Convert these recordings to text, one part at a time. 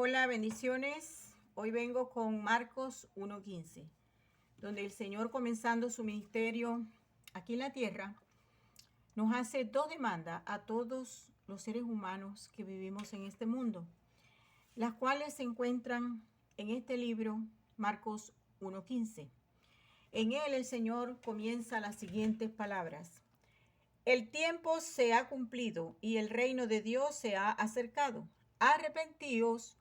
Hola, bendiciones. Hoy vengo con Marcos 1:15, donde el Señor, comenzando su ministerio aquí en la tierra, nos hace dos demandas a todos los seres humanos que vivimos en este mundo, las cuales se encuentran en este libro, Marcos 1:15. En él el Señor comienza las siguientes palabras: el tiempo se ha cumplido y el reino de Dios se ha acercado. Arrepentíos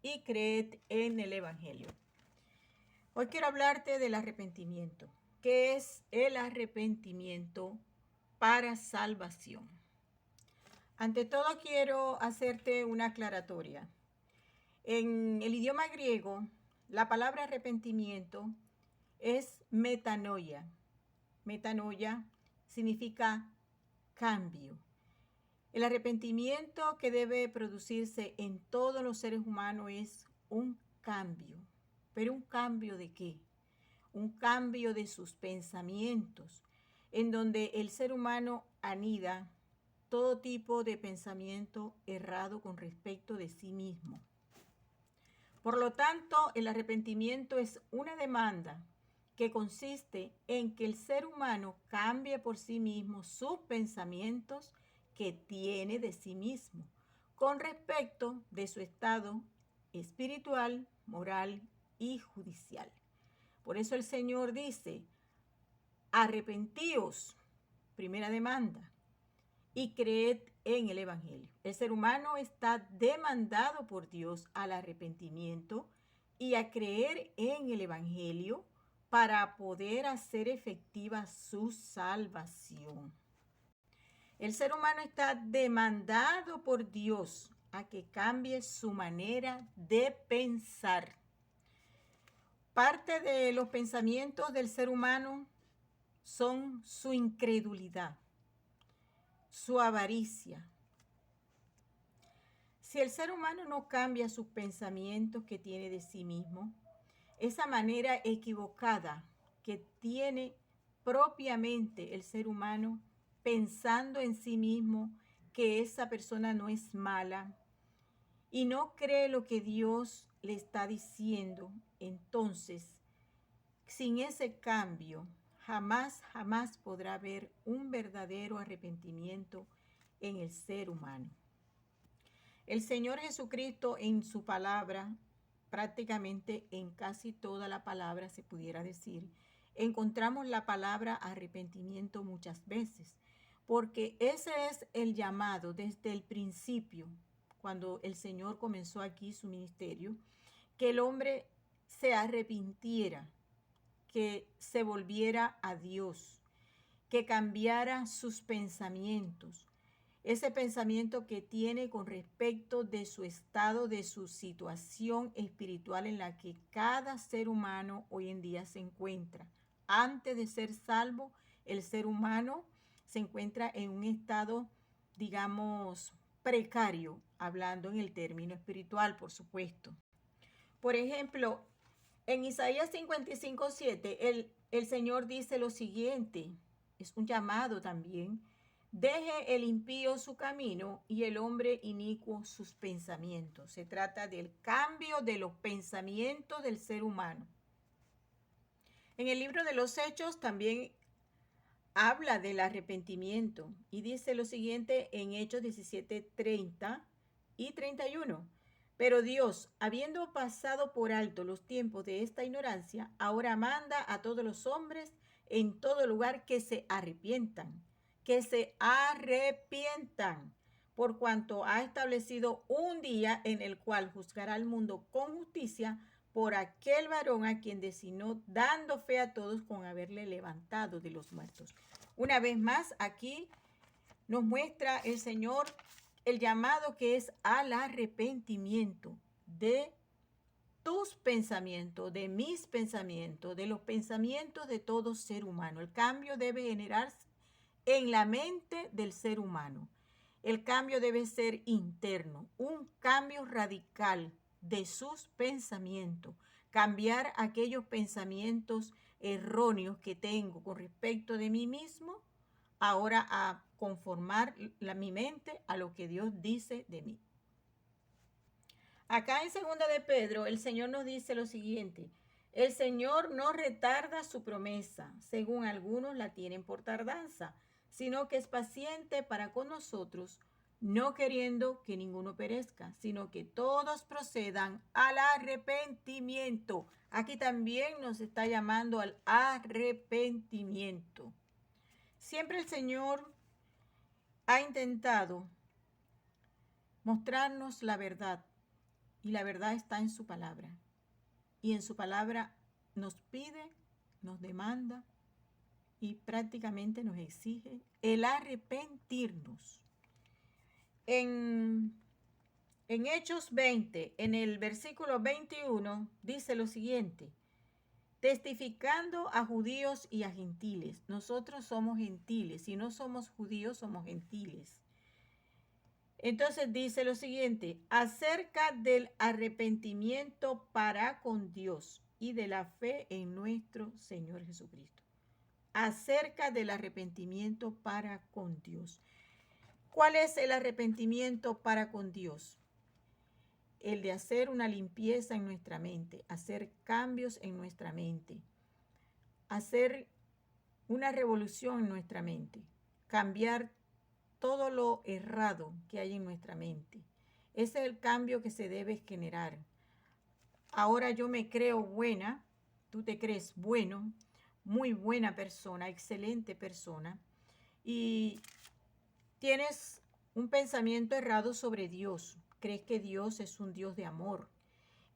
y creed en el Evangelio. Hoy quiero hablarte del arrepentimiento. ¿Qué es el arrepentimiento para salvación? Ante todo quiero hacerte una aclaratoria. En el idioma griego, la palabra arrepentimiento es metanoia. Metanoia significa cambio. El arrepentimiento que debe producirse en todos los seres humanos es un cambio. ¿Pero un cambio de qué? Un cambio de sus pensamientos, en donde el ser humano anida todo tipo de pensamiento errado con respecto de sí mismo. Por lo tanto, el arrepentimiento es una demanda que consiste en que el ser humano cambie por sí mismo sus pensamientos que tiene de sí mismo con respecto de su estado espiritual, moral y judicial. Por eso el Señor dice: arrepentíos, primera demanda, y creed en el Evangelio. El ser humano está demandado por Dios al arrepentimiento y a creer en el Evangelio para poder hacer efectiva su salvación. El ser humano está demandado por Dios a que cambie su manera de pensar. Parte de los pensamientos del ser humano son su incredulidad, su avaricia. Si el ser humano no cambia sus pensamientos que tiene de sí mismo, esa manera equivocada que tiene propiamente el ser humano pensando en sí mismo que esa persona no es mala y no cree lo que Dios le está diciendo, entonces, sin ese cambio, jamás podrá haber un verdadero arrepentimiento en el ser humano. El Señor Jesucristo, en su palabra, prácticamente en casi toda la palabra se pudiera decir, encontramos la palabra arrepentimiento muchas veces, porque ese es el llamado desde el principio, cuando el Señor comenzó aquí su ministerio, que el hombre se arrepintiera, que se volviera a Dios, que cambiara sus pensamientos, ese pensamiento que tiene con respecto de su estado, de su situación espiritual en la que cada ser humano hoy en día se encuentra. Antes de ser salvo, el ser humano se encuentra en un estado, digamos, precario, hablando en el término espiritual, por supuesto. Por ejemplo, en Isaías 55:7, el Señor dice lo siguiente, es un llamado también: deje el impío su camino y el hombre inicuo sus pensamientos. Se trata del cambio de los pensamientos del ser humano. En el libro de los Hechos también habla del arrepentimiento y dice lo siguiente en Hechos 17:30 y 31. Pero Dios, habiendo pasado por alto los tiempos de esta ignorancia, ahora manda a todos los hombres en todo lugar que se arrepientan, por cuanto ha establecido un día en el cual juzgará al mundo con justicia por aquel varón a quien designó, dando fe a todos con haberle levantado de los muertos. Una vez más, aquí nos muestra el Señor el llamado que es al arrepentimiento de tus pensamientos, de mis pensamientos, de los pensamientos de todo ser humano. El cambio debe generarse en la mente del ser humano. El cambio debe ser interno, un cambio radical de sus pensamientos, cambiar aquellos pensamientos erróneos que tengo con respecto de mí mismo, ahora a conformar mi mente a lo que Dios dice de mí. Acá en segunda de Pedro, el Señor nos dice lo siguiente: el Señor no retarda su promesa, según algunos la tienen por tardanza, sino que es paciente para con nosotros, no queriendo que ninguno perezca, sino que todos procedan al arrepentimiento. Aquí también nos está llamando al arrepentimiento. Siempre el Señor ha intentado mostrarnos la verdad, y la verdad está en su palabra. Y en su palabra nos pide, nos demanda y prácticamente nos exige el arrepentirnos. En Hechos 20, en el versículo 21, dice lo siguiente: testificando a judíos y a gentiles. Nosotros somos gentiles, si no somos judíos, somos gentiles. Entonces dice lo siguiente: acerca del arrepentimiento para con Dios y de la fe en nuestro Señor Jesucristo. Acerca del arrepentimiento para con Dios. ¿Cuál es el arrepentimiento para con Dios? El de hacer una limpieza en nuestra mente, hacer cambios en nuestra mente, hacer una revolución en nuestra mente, cambiar todo lo errado que hay en nuestra mente. Ese es el cambio que se debe generar. Ahora yo me creo buena, tú te crees bueno, muy buena persona, excelente persona, y tienes un pensamiento errado sobre Dios. Crees que Dios es un Dios de amor,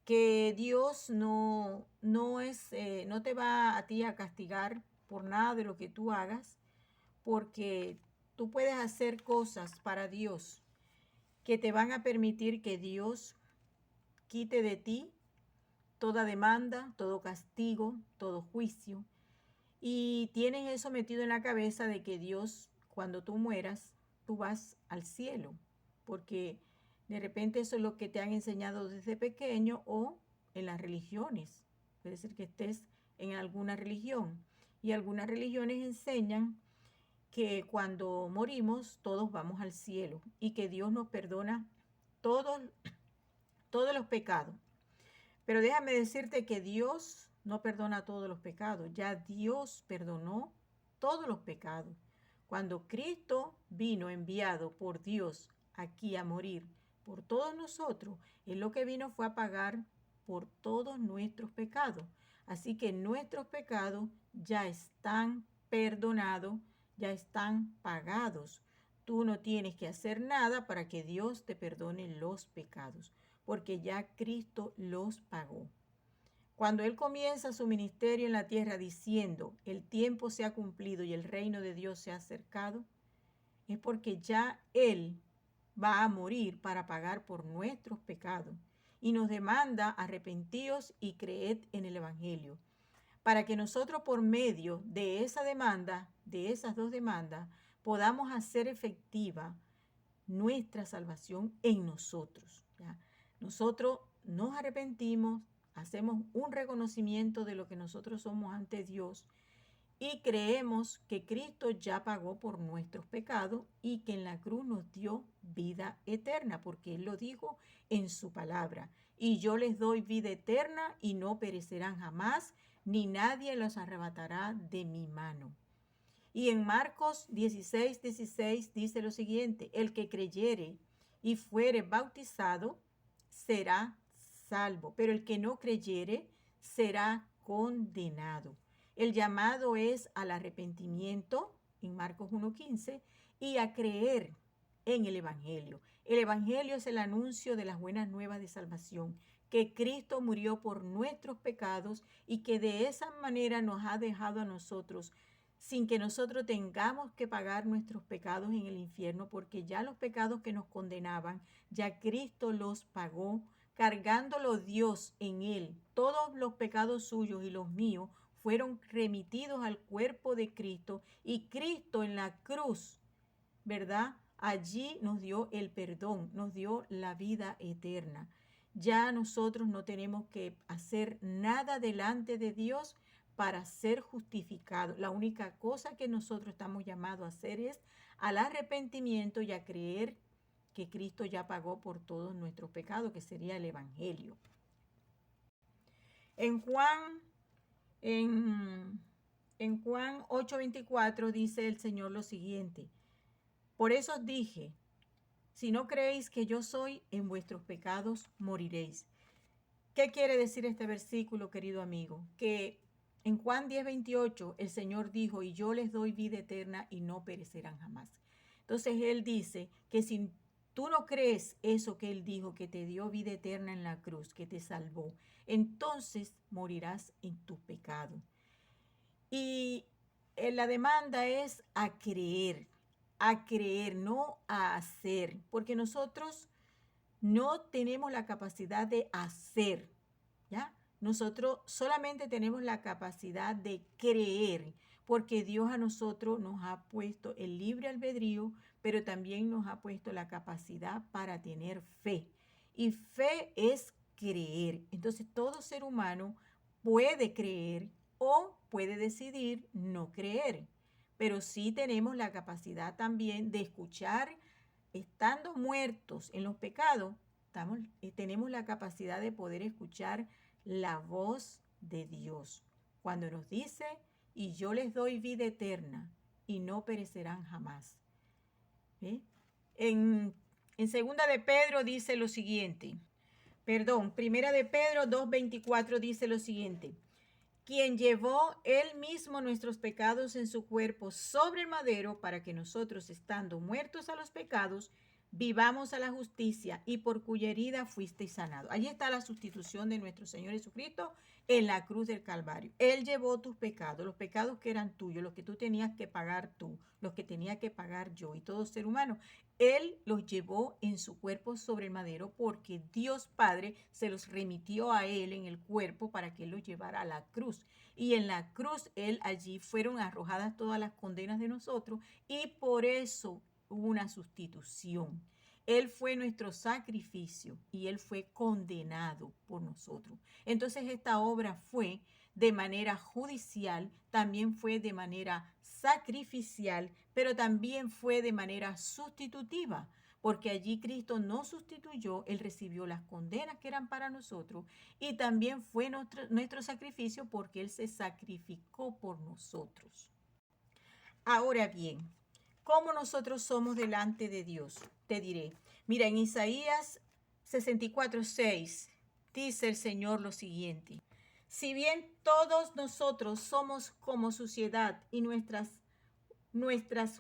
que Dios no te va a ti a castigar por nada de lo que tú hagas, porque tú puedes hacer cosas para Dios que te van a permitir que Dios quite de ti toda demanda, todo castigo, todo juicio. Y tienes eso metido en la cabeza de que Dios, cuando tú mueras, tú vas al cielo, porque de repente eso es lo que te han enseñado desde pequeño o en las religiones. Puede ser que estés en alguna religión, y algunas religiones enseñan que cuando morimos todos vamos al cielo y que Dios nos perdona todos, todos los pecados. Pero déjame decirte que Dios no perdona todos los pecados. Ya Dios perdonó todos los pecados. Cuando Cristo vino enviado por Dios aquí a morir por todos nosotros, Él lo que vino fue a pagar por todos nuestros pecados. Así que nuestros pecados ya están perdonados, ya están pagados. Tú no tienes que hacer nada para que Dios te perdone los pecados, porque ya Cristo los pagó. Cuando Él comienza su ministerio en la tierra diciendo: el tiempo se ha cumplido y el reino de Dios se ha acercado, es porque ya Él va a morir para pagar por nuestros pecados y nos demanda: arrepentíos y creed en el Evangelio, para que nosotros, por medio de esa demanda, de esas dos demandas, podamos hacer efectiva nuestra salvación en nosotros, ¿ya? Nosotros nos arrepentimos, hacemos un reconocimiento de lo que nosotros somos ante Dios y creemos que Cristo ya pagó por nuestros pecados y que en la cruz nos dio vida eterna, porque Él lo dijo en su palabra: y yo les doy vida eterna y no perecerán jamás, ni nadie los arrebatará de mi mano. Y en Marcos 16:16 dice lo siguiente: el que creyere y fuere bautizado será salvo, pero el que no creyere será condenado. El llamado es al arrepentimiento en Marcos 1:15 y a creer en el Evangelio. El Evangelio es el anuncio de las buenas nuevas de salvación, que Cristo murió por nuestros pecados y que de esa manera nos ha dejado a nosotros sin que nosotros tengamos que pagar nuestros pecados en el infierno, porque ya los pecados que nos condenaban, ya Cristo los pagó, cargándolo Dios en Él. Todos los pecados suyos y los míos fueron remitidos al cuerpo de Cristo, y Cristo en la cruz, ¿verdad? Allí nos dio el perdón, nos dio la vida eterna. Ya nosotros no tenemos que hacer nada delante de Dios para ser justificados. La única cosa que nosotros estamos llamados a hacer es al arrepentimiento y a creer que Cristo ya pagó por todos nuestros pecados, que sería el Evangelio. En Juan 8:24 dice el Señor lo siguiente: por eso os dije, si no creéis que yo soy, en vuestros pecados moriréis. ¿Qué quiere decir este versículo, querido amigo? Que en Juan 10:28 el Señor dijo, y yo les doy vida eterna y no perecerán jamás. Entonces Él dice que si tú no crees eso que Él dijo, que te dio vida eterna en la cruz, que te salvó, entonces morirás en tu pecado. Y la demanda es a creer, no a hacer, porque nosotros no tenemos la capacidad de hacer, ¿ya? Nosotros solamente tenemos la capacidad de creer, porque Dios a nosotros nos ha puesto el libre albedrío, pero también nos ha puesto la capacidad para tener fe. Y fe es creer. Entonces todo ser humano puede creer o puede decidir no creer, pero sí tenemos la capacidad también de escuchar. Estando muertos en los pecados, tenemos la capacidad de poder escuchar la voz de Dios cuando nos dice, y yo les doy vida eterna y no perecerán jamás. ¿Sí? En segunda de Pedro dice lo siguiente, primera de Pedro 2:24 dice lo siguiente: quien llevó él mismo nuestros pecados en su cuerpo sobre el madero, para que nosotros, estando muertos a los pecados, vivamos a la justicia, y por cuya herida fuisteis sanados. Allí está la sustitución de nuestro Señor Jesucristo en la cruz del Calvario. Él llevó tus pecados, los pecados que eran tuyos, los que tú tenías que pagar tú, los que tenía que pagar yo y todo ser humano. Él los llevó en su cuerpo sobre el madero, porque Dios Padre se los remitió a Él en el cuerpo para que Él los llevara a la cruz. Y en la cruz, allí fueron arrojadas todas las condenas de nosotros, y por eso hubo una sustitución. Él fue nuestro sacrificio y Él fue condenado por nosotros. Entonces esta obra fue de manera judicial, también fue de manera sacrificial, pero también fue de manera sustitutiva, porque allí Cristo nos sustituyó, Él recibió las condenas que eran para nosotros, y también fue nuestro sacrificio, porque Él se sacrificó por nosotros. Ahora bien, ¿cómo nosotros somos delante de Dios? Te diré. Mira, en Isaías 64:6 dice el Señor lo siguiente: si bien todos nosotros somos como suciedad, y nuestras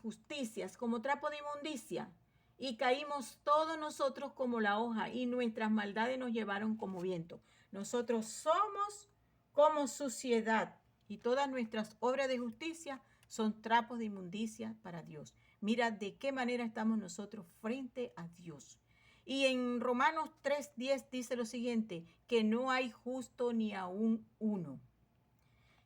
justicias como trapo de inmundicia, y caímos todos nosotros como la hoja, y nuestras maldades nos llevaron como viento. Nosotros somos como suciedad, y todas nuestras obras de justicia son trapos de inmundicia para Dios. Mira de qué manera estamos nosotros frente a Dios. Y en Romanos 3:10 dice lo siguiente: que no hay justo ni aún uno,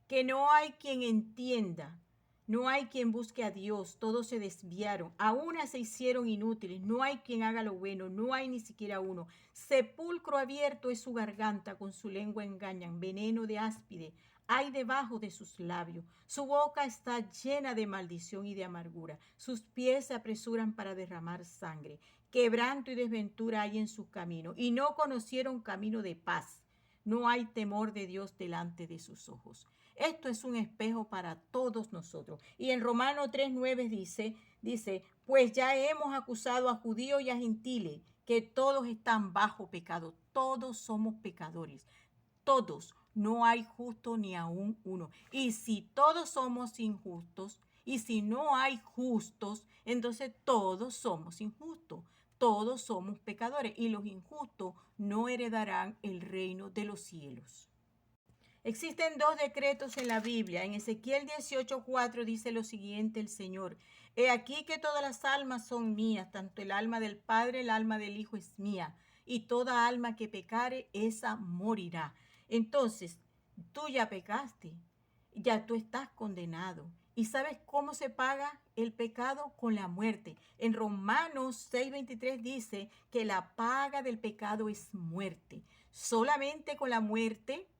que no hay quien entienda, no hay quien busque a Dios, todos se desviaron, a una se hicieron inútiles, no hay quien haga lo bueno, no hay ni siquiera uno. Sepulcro abierto es su garganta, con su lengua engañan, veneno de áspide hay debajo de sus labios. Su boca está llena de maldición y de amargura. Sus pies se apresuran para derramar sangre. Quebranto y desventura hay en su camino, y no conocieron camino de paz. No hay temor de Dios delante de sus ojos. Esto es un espejo para todos nosotros. Y en Romanos 3:9 dice, pues ya hemos acusado a judíos y a gentiles, que todos están bajo pecado. Todos somos pecadores. Todos. No hay justo ni aún uno. Y si todos somos injustos, y si no hay justos, entonces todos somos injustos. Todos somos pecadores, y los injustos no heredarán el reino de los cielos. Existen dos decretos en la Biblia. En Ezequiel 18:4 dice lo siguiente el Señor: he aquí que todas las almas son mías, tanto el alma del Padre, el alma del Hijo es mía, y toda alma que pecare, esa morirá. Entonces, tú ya pecaste, ya tú estás condenado. ¿Y sabes cómo se paga el pecado? Con la muerte. En Romanos 6:23 dice que la paga del pecado es muerte. Solamente con la muerte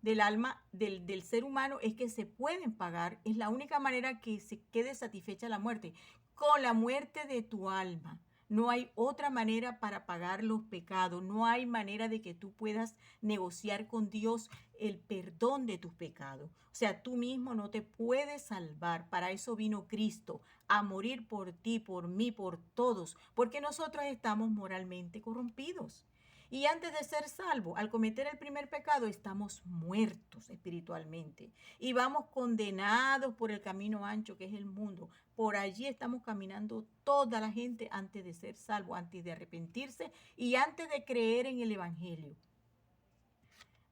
del alma del ser humano es que se pueden pagar. Es la única manera que se quede satisfecha la muerte. Con la muerte de tu alma. No hay otra manera para pagar los pecados. No hay manera de que tú puedas negociar con Dios el perdón de tus pecados. O sea, tú mismo no te puedes salvar. Para eso vino Cristo, a morir por ti, por mí, por todos, porque nosotros estamos moralmente corrompidos. Y antes de ser salvos, al cometer el primer pecado, estamos muertos espiritualmente y vamos condenados por el camino ancho que es el mundo. Por allí estamos caminando toda la gente antes de ser salvo, antes de arrepentirse y antes de creer en el Evangelio.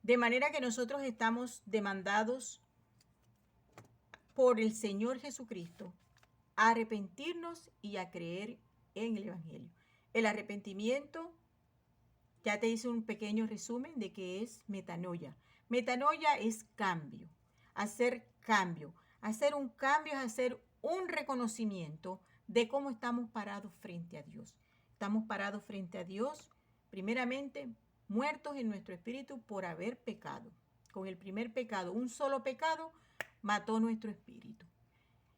De manera que nosotros estamos demandados por el Señor Jesucristo a arrepentirnos y a creer en el Evangelio. El arrepentimiento, ya te hice un pequeño resumen de qué es metanoia. Metanoia es cambio, hacer cambio. Hacer un cambio es hacer un reconocimiento de cómo estamos parados frente a Dios. Estamos parados frente a Dios, primeramente, muertos en nuestro espíritu por haber pecado. Con el primer pecado, un solo pecado, mató nuestro espíritu.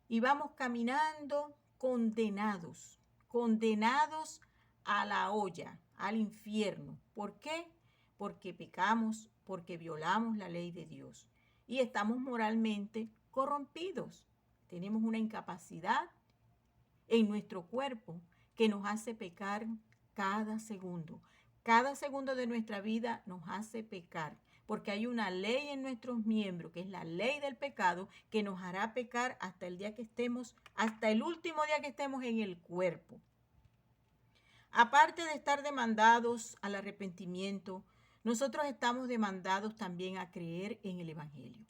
Y vamos caminando condenados, condenados a la olla, al infierno. ¿Por qué? Porque pecamos, porque violamos la ley de Dios y estamos moralmente corrompidos. Tenemos una incapacidad en nuestro cuerpo que nos hace pecar cada segundo. Cada segundo de nuestra vida nos hace pecar, porque hay una ley en nuestros miembros, que es la ley del pecado, que nos hará pecar hasta el día que estemos, hasta el último día que estemos en el cuerpo. Aparte de estar demandados al arrepentimiento, nosotros estamos demandados también a creer en el Evangelio.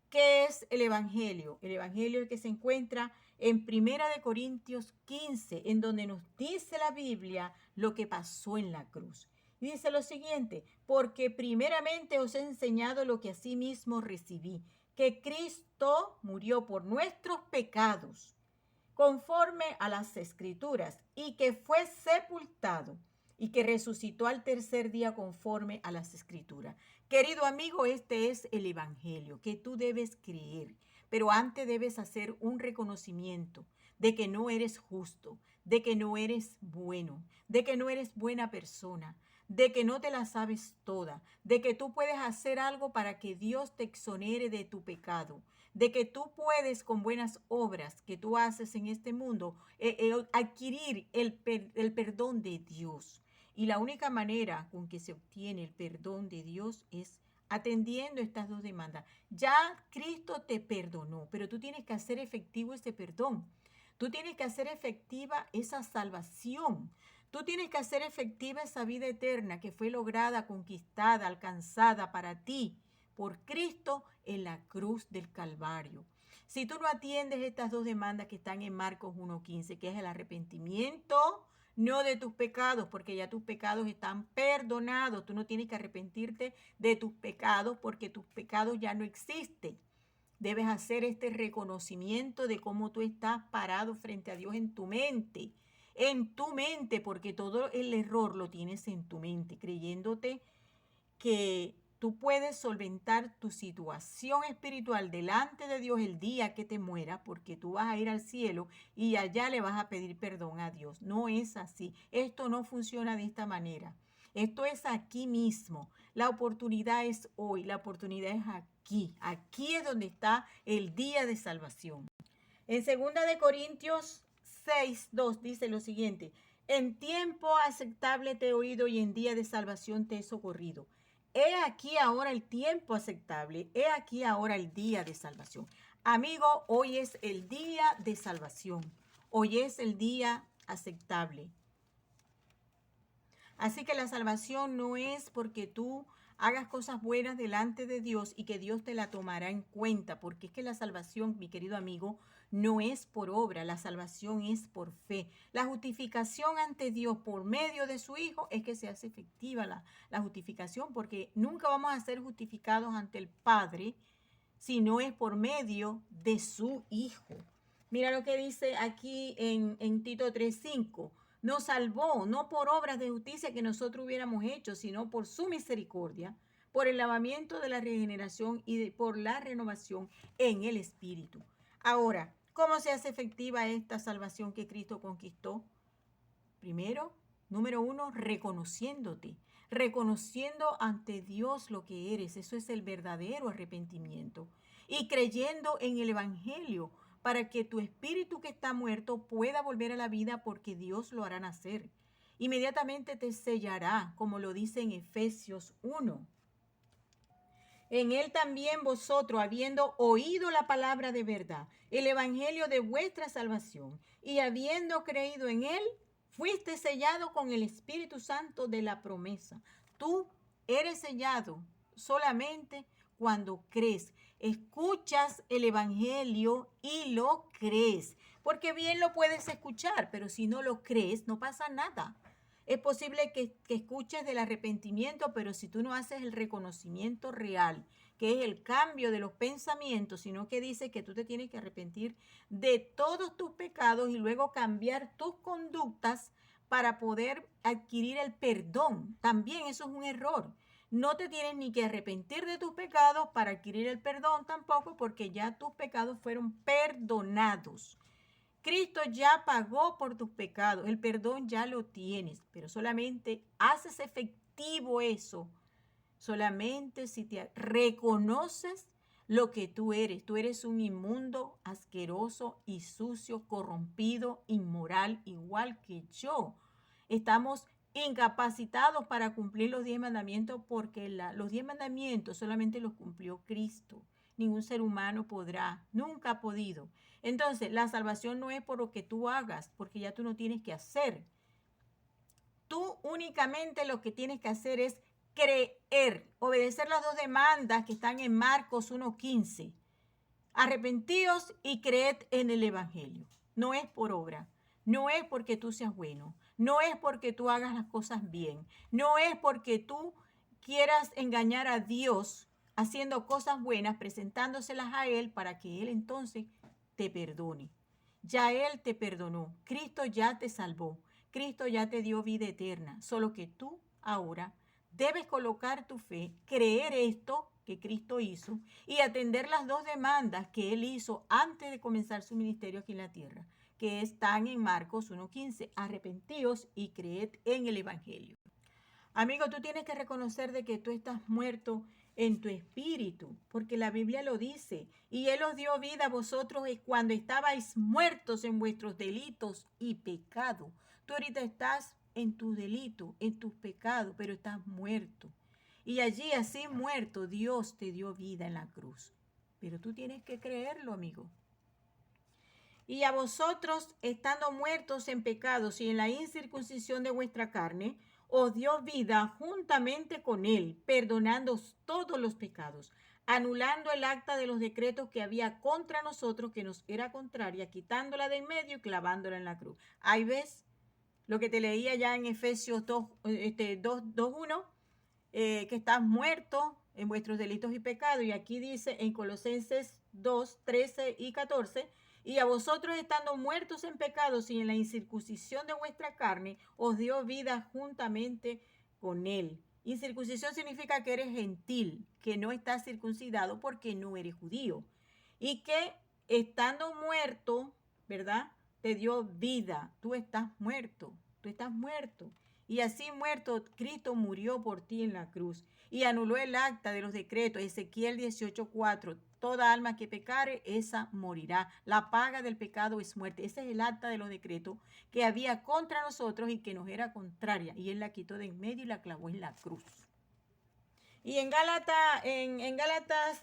¿Qué es el Evangelio? El Evangelio es el que se encuentra en 1 Corintios 15, en donde nos dice la Biblia lo que pasó en la cruz. Y dice lo siguiente: porque primeramente os he enseñado lo que asimismo recibí, que Cristo murió por nuestros pecados, conforme a las Escrituras, y que fue sepultado y que resucitó al tercer día conforme a las Escrituras. Querido amigo, este es el Evangelio que tú debes creer, pero antes debes hacer un reconocimiento de que no eres justo, de que no eres bueno, de que no eres buena persona, de que no te la sabes toda, de que tú puedes hacer algo para que Dios te exonere de tu pecado, de que tú puedes con buenas obras que tú haces en este mundo adquirir el perdón de Dios. Y la única manera con que se obtiene el perdón de Dios es atendiendo estas dos demandas. Ya Cristo te perdonó, pero tú tienes que hacer efectivo ese perdón. Tú tienes que hacer efectiva esa salvación. Tú tienes que hacer efectiva esa vida eterna que fue lograda, conquistada, alcanzada para ti por Cristo en la cruz del Calvario. Si tú no atiendes estas dos demandas que están en Marcos 1:15, que es el arrepentimiento, no de tus pecados, porque ya tus pecados están perdonados. Tú no tienes que arrepentirte de tus pecados porque tus pecados ya no existen. Debes hacer este reconocimiento de cómo tú estás parado frente a Dios en tu mente. En tu mente, porque todo el error lo tienes en tu mente, creyéndote que tú puedes solventar tu situación espiritual delante de Dios el día que te mueras, porque tú vas a ir al cielo y allá le vas a pedir perdón a Dios. No es así. Esto no funciona de esta manera. Esto es aquí mismo. La oportunidad es hoy. La oportunidad es aquí. Aquí es donde está el día de salvación. En 2 Corintios 6:2 dice lo siguiente: en tiempo aceptable te he oído y en día de salvación te he socorrido. He aquí ahora el tiempo aceptable, he aquí ahora el día de salvación. Amigo, hoy es el día de salvación, hoy es el día aceptable. Así que la salvación no es porque tú hagas cosas buenas delante de Dios y que Dios te la tomará en cuenta, porque es que la salvación, mi querido amigo, no es por obra, la salvación es por fe. La justificación ante Dios por medio de su Hijo es que se hace efectiva la justificación, porque nunca vamos a ser justificados ante el Padre si no es por medio de su Hijo. Mira lo que dice aquí en Tito 3:5. Nos salvó, no por obras de justicia que nosotros hubiéramos hecho, sino por su misericordia, por el lavamiento de la regeneración y por la renovación en el Espíritu. Ahora, ¿cómo se hace efectiva esta salvación que Cristo conquistó? Primero, número uno, reconociendo ante Dios lo que eres. Eso es el verdadero arrepentimiento. Y creyendo en el Evangelio para que tu espíritu que está muerto pueda volver a la vida porque Dios lo hará nacer. Inmediatamente te sellará, como lo dice en Efesios 1. En él también vosotros, habiendo oído la palabra de verdad, el evangelio de vuestra salvación, y habiendo creído en él, fuiste sellado con el Espíritu Santo de la promesa. Tú eres sellado solamente cuando crees. Escuchas el evangelio y lo crees. Porque bien lo puedes escuchar, pero si no lo crees, no pasa nada. Es posible que escuches del arrepentimiento, pero si tú no haces el reconocimiento real, que es el cambio de los pensamientos, sino que dice que tú te tienes que arrepentir de todos tus pecados y luego cambiar tus conductas para poder adquirir el perdón. También eso es un error. No te tienes ni que arrepentir de tus pecados para adquirir el perdón tampoco, porque ya tus pecados fueron perdonados. Cristo ya pagó por tus pecados, el perdón ya lo tienes, pero solamente haces efectivo eso, solamente si te reconoces lo que tú eres. Tú eres un inmundo, asqueroso y sucio, corrompido, inmoral, igual que yo. Estamos incapacitados para cumplir los 10 mandamientos porque los 10 mandamientos solamente los cumplió Cristo. Ningún ser humano podrá, nunca ha podido. Entonces, la salvación no es por lo que tú hagas, porque ya tú no tienes que hacer. Tú únicamente lo que tienes que hacer es creer, obedecer las dos demandas que están en Marcos 1:15. Arrepentíos y creed en el Evangelio. No es por obra, no es porque tú seas bueno, no es porque tú hagas las cosas bien, no es porque tú quieras engañar a Dios haciendo cosas buenas, presentándoselas a Él para que Él entonces te perdone. Ya Él te perdonó, Cristo ya te salvó, Cristo ya te dio vida eterna, solo que tú ahora debes colocar tu fe, creer esto que Cristo hizo y atender las dos demandas que Él hizo antes de comenzar su ministerio aquí en la tierra, que están en Marcos 1:15. Arrepentíos y creed en el Evangelio. Amigo, tú tienes que reconocer de que tú estás muerto en tu espíritu, porque la Biblia lo dice, y Él os dio vida a vosotros cuando estabais muertos en vuestros delitos y pecados. Tú ahorita estás en tu delito, en tus pecados, pero estás muerto. Y allí, así muerto, Dios te dio vida en la cruz. Pero tú tienes que creerlo, amigo. Y a vosotros, estando muertos en pecados y en la incircuncisión de vuestra carne, os dio vida juntamente con él, perdonando todos los pecados, anulando el acta de los decretos que había contra nosotros, que nos era contraria, quitándola de en medio y clavándola en la cruz. Ahí ves lo que te leía ya en Efesios 2:1, que estás muerto en vuestros delitos y pecados. Y aquí dice en Colosenses 2:13 y 14, y a vosotros estando muertos en pecados y en la incircuncisión de vuestra carne, os dio vida juntamente con él. Incircuncisión significa que eres gentil, que no estás circuncidado porque no eres judío. Y que estando muerto, ¿verdad? Te dio vida. Tú estás muerto, tú estás muerto. Y así muerto, Cristo murió por ti en la cruz y anuló el acta de los decretos. Ezequiel 18:4. Toda alma que pecare, esa morirá. La paga del pecado es muerte. Ese es el acta de los decretos que había contra nosotros y que nos era contraria. Y Él la quitó de en medio y la clavó en la cruz. Y en Gálatas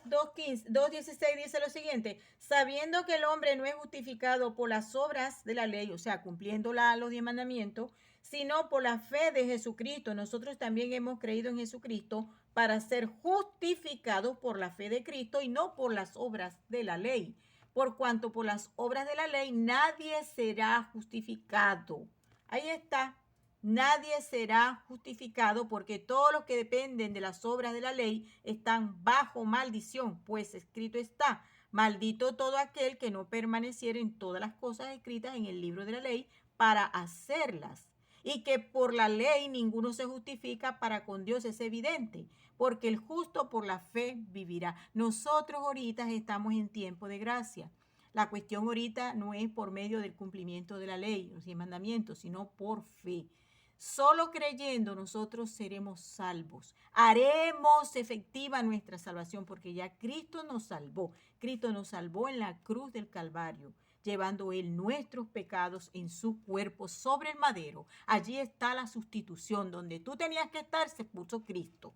2:16 dice lo siguiente: sabiendo que el hombre no es justificado por las obras de la ley, o sea, cumpliendo los 10 mandamientos, sino por la fe de Jesucristo. Nosotros también hemos creído en Jesucristo para ser justificados por la fe de Cristo y no por las obras de la ley. Por cuanto por las obras de la ley nadie será justificado. Ahí está. Nadie será justificado porque todos los que dependen de las obras de la ley están bajo maldición, pues escrito está: maldito todo aquel que no permaneciera en todas las cosas escritas en el libro de la ley para hacerlas. Y que por la ley ninguno se justifica para con Dios, es evidente, porque el justo por la fe vivirá. Nosotros ahorita estamos en tiempo de gracia. La cuestión ahorita no es por medio del cumplimiento de la ley, los 10 mandamientos, sino por fe. Solo creyendo nosotros seremos salvos. Haremos efectiva nuestra salvación porque ya Cristo nos salvó. Cristo nos salvó en la cruz del Calvario, llevando Él nuestros pecados en su cuerpo sobre el madero. Allí está la sustitución. Donde tú tenías que estar, se puso Cristo.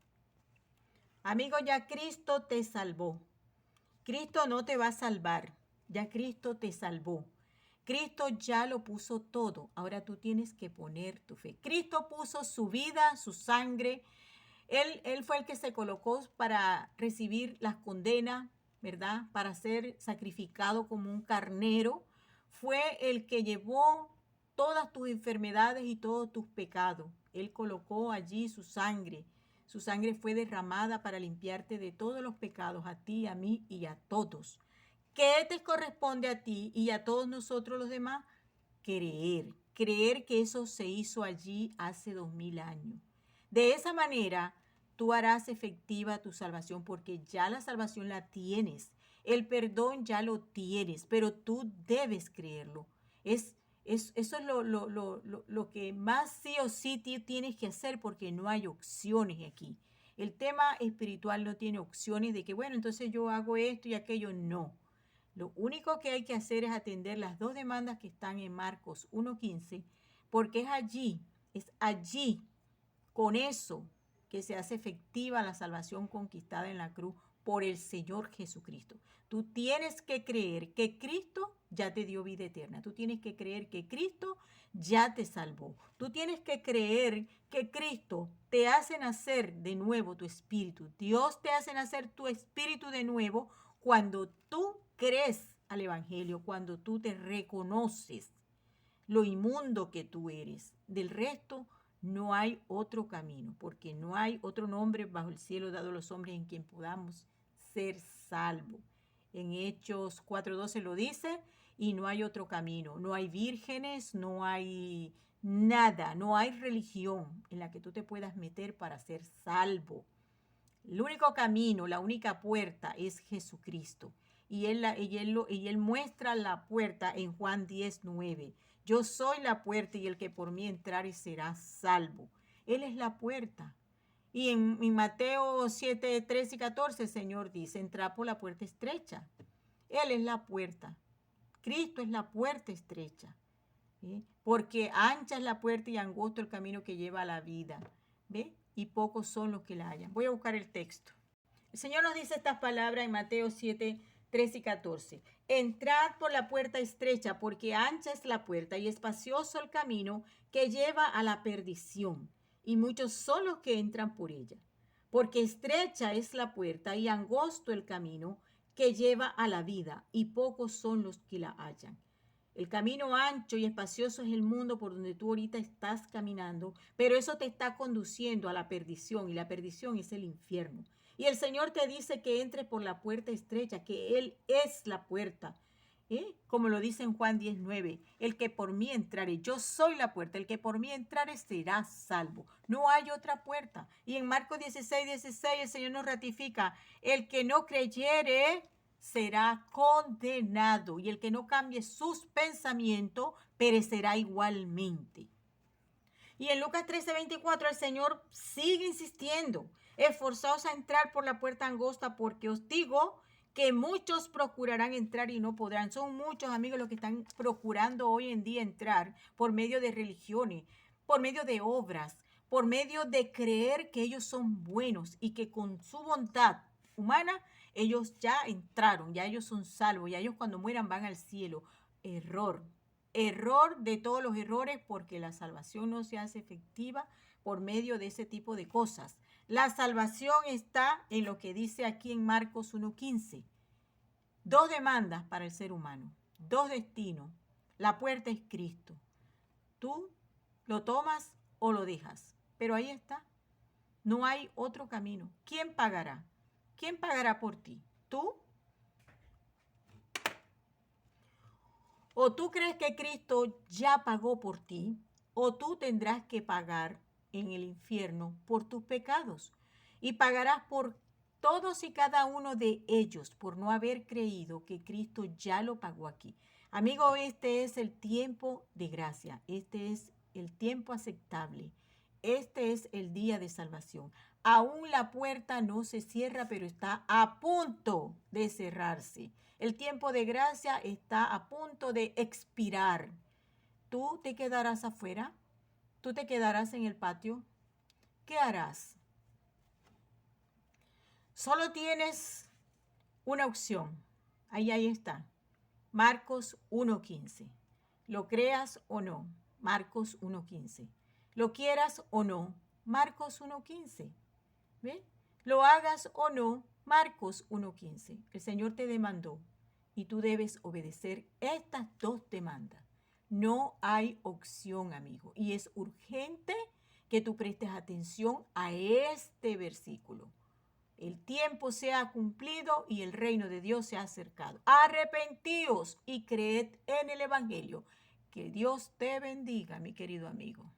Amigo, ya Cristo te salvó. Cristo no te va a salvar. Ya Cristo te salvó. Cristo ya lo puso todo. Ahora tú tienes que poner tu fe. Cristo puso su vida, su sangre. Él fue el que se colocó para recibir las condenas, ¿verdad? Para ser sacrificado como un carnero. Fue el que llevó todas tus enfermedades y todos tus pecados. Él colocó allí su sangre. Su sangre fue derramada para limpiarte de todos los pecados, a ti, a mí y a todos. ¿Qué te corresponde a ti y a todos nosotros los demás? Creer. Creer que eso se hizo allí hace 2000 años. De esa manera, tú harás efectiva tu salvación porque ya la salvación la tienes. El perdón ya lo tienes, pero tú debes creerlo. Eso es lo que más sí o sí tienes que hacer porque no hay opciones aquí. El tema espiritual no tiene opciones de que, bueno, entonces yo hago esto y aquello. No. Lo único que hay que hacer es atender las dos demandas que están en Marcos 1:15, porque es allí, con eso, que se hace efectiva la salvación conquistada en la cruz por el Señor Jesucristo. Tú tienes que creer que Cristo ya te dio vida eterna. Tú tienes que creer que Cristo ya te salvó. Tú tienes que creer que Cristo te hace nacer de nuevo tu espíritu. Dios te hace nacer tu espíritu de nuevo cuando tú crees al Evangelio, cuando tú te reconoces lo inmundo que tú eres. Del resto, no hay otro camino, porque no hay otro nombre bajo el cielo dado a los hombres en quien podamos ser salvos. En Hechos 4:12 lo dice, y no hay otro camino. No hay vírgenes, no hay nada, no hay religión en la que tú te puedas meter para ser salvo. El único camino, la única puerta es Jesucristo. Y él muestra la puerta en Juan 10:9. Yo soy la puerta y el que por mí entrare será salvo. Él es la puerta. Y en Mateo 7:13 y 14 el Señor dice, entrad por la puerta estrecha. Él es la puerta. Cristo es la puerta estrecha. ¿Sí? Porque ancha es la puerta y angosto el camino que lleva a la vida. ¿Ve? Y pocos son los que la hallan. Voy a buscar el texto. El Señor nos dice estas palabras en Mateo 7:13 y 14. Entrad por la puerta estrecha, porque ancha es la puerta y espacioso el camino que lleva a la perdición, y muchos son los que entran por ella. Porque estrecha es la puerta y angosto el camino que lleva a la vida, y pocos son los que la hallan. El camino ancho y espacioso es el mundo por donde tú ahorita estás caminando, pero eso te está conduciendo a la perdición, y la perdición es el infierno. Y el Señor te dice que entres por la puerta estrecha, que Él es la puerta. Como lo dice en Juan 10:9, el que por mí entrare, yo soy la puerta, el que por mí entrare será salvo. No hay otra puerta. Y en Marcos 16:16 el Señor nos ratifica, el que no creyere será condenado, y el que no cambie sus pensamientos perecerá igualmente. Y en Lucas 13:24 el Señor sigue insistiendo, esforzaos a entrar por la puerta angosta, porque os digo que muchos procurarán entrar y no podrán. Son muchos, amigos, los que están procurando hoy en día entrar por medio de religiones, por medio de obras, por medio de creer que ellos son buenos y que con su bondad humana ellos ya entraron, ya ellos son salvos, ya ellos cuando mueran van al cielo. Error. Error de todos los errores, porque la salvación no se hace efectiva por medio de ese tipo de cosas. La salvación está en lo que dice aquí en Marcos 1:15. Dos demandas para el ser humano, dos destinos. La puerta es Cristo. Tú lo tomas o lo dejas, pero ahí está. No hay otro camino. ¿Quién pagará? ¿Quién pagará por ti? ¿Tú? O tú crees que Cristo ya pagó por ti, o tú tendrás que pagar en el infierno por tus pecados. Y pagarás por todos y cada uno de ellos, por no haber creído que Cristo ya lo pagó aquí. Amigo, este es el tiempo de gracia, este es el tiempo aceptable, este es el día de salvación. Aún la puerta no se cierra, pero está a punto de cerrarse. El tiempo de gracia está a punto de expirar. ¿Tú te quedarás afuera? ¿Tú te quedarás en el patio? ¿Qué harás? Solo tienes una opción. Ahí está. Marcos 1:15. Lo creas o no, Marcos 1:15. Lo quieras o no, Marcos 1:15. ¿Ve? Lo hagas o no, Marcos 1:15. El Señor te demandó y tú debes obedecer estas dos demandas. No hay opción, amigo. Y es urgente que tú prestes atención a este versículo. El tiempo se ha cumplido y el reino de Dios se ha acercado. Arrepentíos y creed en el Evangelio. Que Dios te bendiga, mi querido amigo.